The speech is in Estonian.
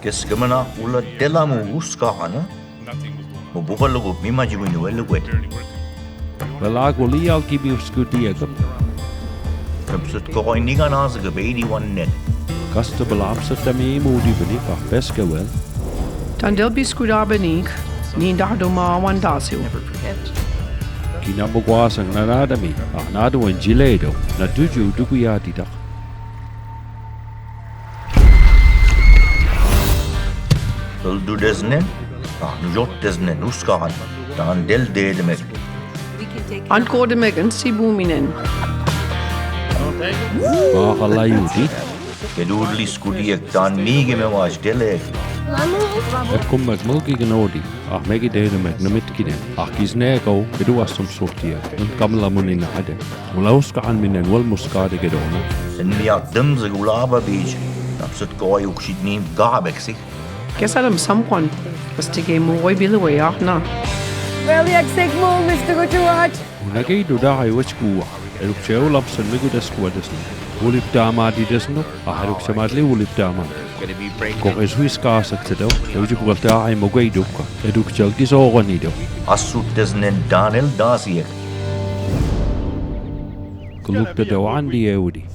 Kesgemana ulla delamu uskahana. Mo bukalugu mimajiwinu eluwet. Velago lialkibiusku diegam. Kapsut koiniga naasga beidi wannet. Kasta belapsatami moodi benika peskewel. Dan delbi skudabenik, ni dardo ma wandasio. Kinabogwasang nanadami, nado en giledo, na duju duguyadidak. Uldu desnen, nujot desnen uskahan. Dan del dedemek. Antgode megen si boominen. Mahalayudi, Kedurli skudiek dan nige me was delek. ekkum meg mulgi genodi, megi dedemek namitkinen, kisnego, keduasum sortia, kamla munina hade. Mulauskahan minen wal muskade gedona. En miat demze gulaba bij. Kapsut koi ukshit nim gabeksik. Kesadam samkwan, pastige mooi bilwe na. Wel, ik zeg mooi, Mr. Gujarat. Unagi dudai wachkuwa, erupcheo lapsan migudeskuadesni. Ulip dama di desno, haruk samadli ulip dama. Kung eswis kasaksedo, eujibulta ay mogaiduka, eduk chalgis oganido. Asut desnen Daniel dasiek. Kulukta dawan di eudi.